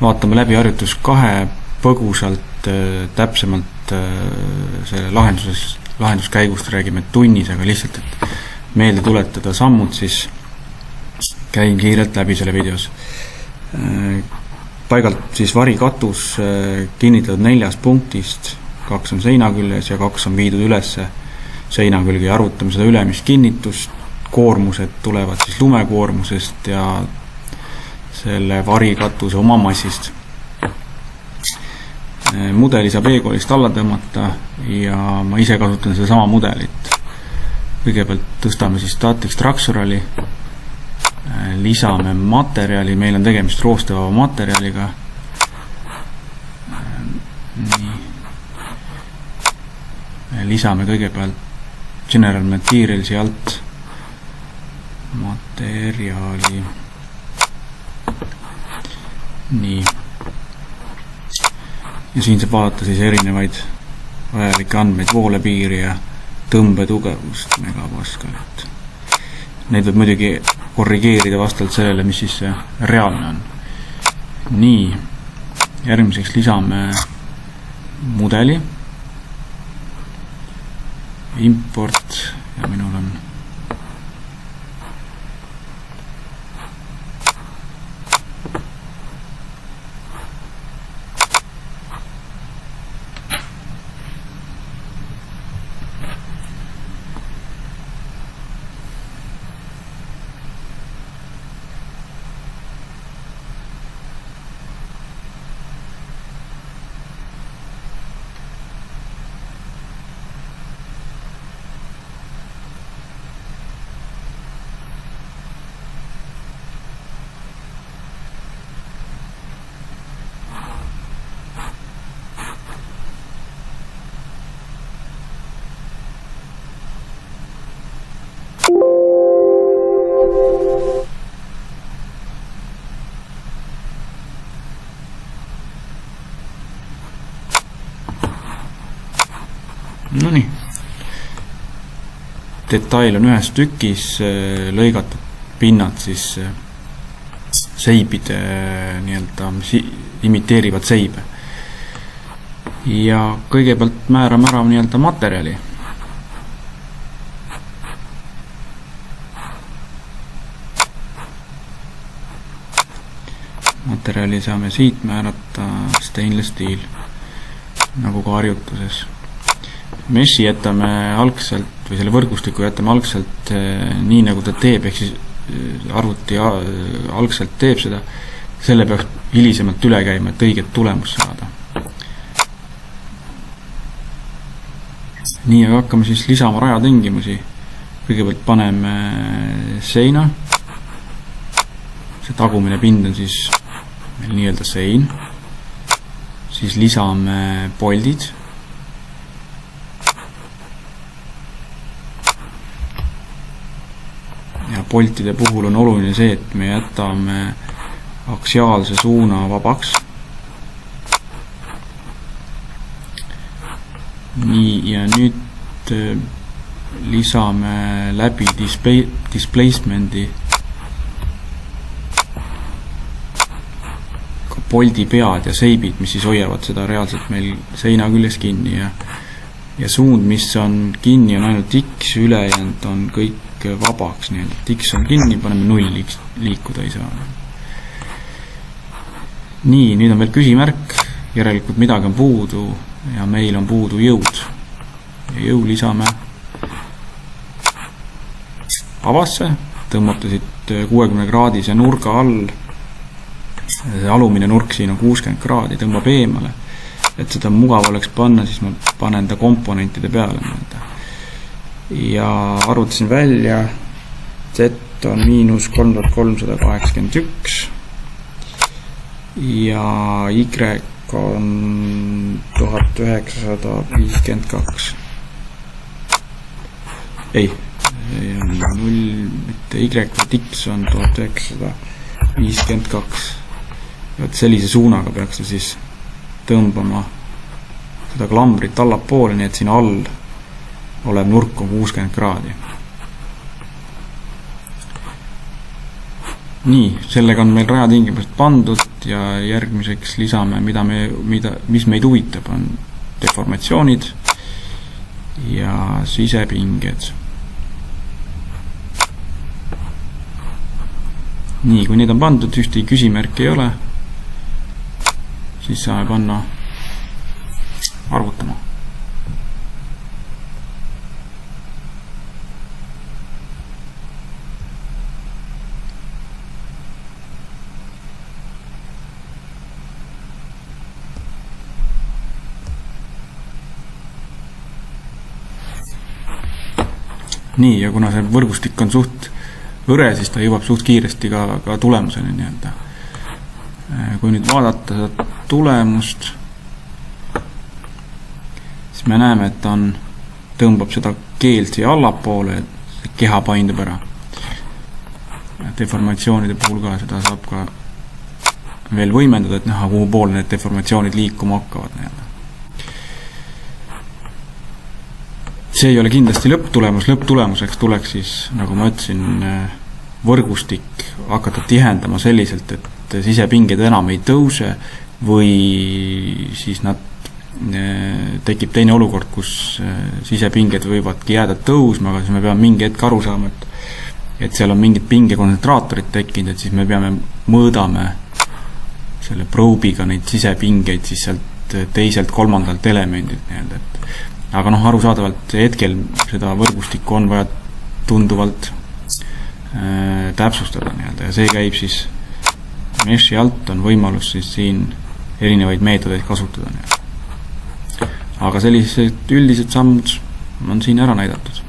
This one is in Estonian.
vaatame läbi harjutus 2 põgusalt, täpsemalt selle lahenduskäigust räägime tunnis, aga lihtsalt, et meelde tuletada sammud, siis käin kiirelt läbi selle videos. Paigalt siis varikatus kinnitatud 4 punktist, 2 on seina küljes ja 2 on viidud ülesse seina külge ja arvutame seda ülemist kinnitust. Koormused tulevad siis lumekoormusest ja selle varikatuse oma massist. Mudeli saab e-koolist alla tõmmata ja ma ise kasutan seda sama mudelit. Kõigepealt tõstame siis static structurali, lisame materjali, meil on tegemist roostevaba materjaliga. Nii. Lisame kõigepealt General Materialsi alt materjali. Nii. Ja siin saab vaadata siis erinevaid vajalikke andmeid, voolepiiri ja tõmbetugevust megapaskalit. Neid võib muidugi korrigeerida vastavalt sellele, mis siis reaalne on. Nii, järgmiseks lisame mudeli, import ja minul on Nonii. Detail on ühes tükis, lõigatud pinnad siis seibide nii-öelda, mis imiteerivad seibe. Ja kõigepealt määrame ära nii-öelda materjali. Materjali saame siit määrata stainless steel, nagu ka harjutuses. Meshi jätame algselt või selle võrgustiku jätame algselt nii nagu ta teeb, ehk siis arvuti algselt teeb seda, selle peaks hilisemalt üle käima, et õiget tulemust saada. Nii, aga hakkame siis lisama rajatingimusi. Kõigepealt paneme seina, see tagumine pind on siis meil nii-öelda sein, siis lisame poldid. Ja poltide puhul on oluline see, et me jätame aksiaalse suuna vabaks. Nii, ja nüüd lisame läbi displacement'i ka poldi pead ja seibid, mis siis hoiavad seda reaalselt meil seina küljes kinni ja suund, mis on kinni, on ainult X, ülejäänud on kõik vabaks, nii et X on kinni, paneme 0, liikuda ei saa. Nii, nüüd on veel küsimärk, järelikult midagi on puudu ja meil on puudu jõud. Ja jõu lisame avasse, tõmmata siit 60 kraadise nurga all, see alumine nurk siin on 60 kraadi, tõmbab eemale, et seda mugav oleks panna, siis ma panen ta komponentide peale mõelda. Ja arvutasin välja, Z on -3381 ja Y on 1952. Ei, 0, mitte Y, vaid X on 1952. Ja sellise suunaga peaks siis tõmbama seda klambrit allapoole, nii et siin all olev nurk on 60 kraadi. Nii, sellega on meil rajatingimused pandud. ja järgmiseks lisame, mis meid huvitab, on deformatsioonid ja sisepinged. Nii, kui need on pandud, ühtegi küsimärki ei ole, siis saame panna arvutama. Nii, ja kuna see võrgustik on suht hõre, siis ta jõuab suht kiiresti ka tulemuseni nii-öelda. Kui nüüd vaadata seda tulemust, siis me näeme, et ta tõmbab seda keelt siia allapoole, et keha paindub ära. Deformatsioonide puhul ka seda saab ka veel võimendada, et näha, kuhu poole need deformatsioonid liikuma hakkavad nii-öelda. See ei ole kindlasti lõpptulemuseks tuleks siis, nagu ma ütlesin, võrgustik hakata tihendama selliselt, et sisepinged enam ei tõuse või siis tekib teine olukord, kus sisepinged võivadki jääda tõusma, aga siis me peame mingi hetk aru saama, et seal on mingid pingekonsentraatorid tekkinud, et siis me peame mõõdame selle probiga neid sisepingeid siis sealt teiselt kolmandalt elemendilt nii-öelda, aga arusaadavalt hetkel seda võrgustikku on vaja tunduvalt täpsustada nii-öelda ja see käib siis meshi alt, on võimalus siis siin erinevaid meetodeid kasutada nii-öelda. Aga sellised üldised sammud on siin ära näidatud.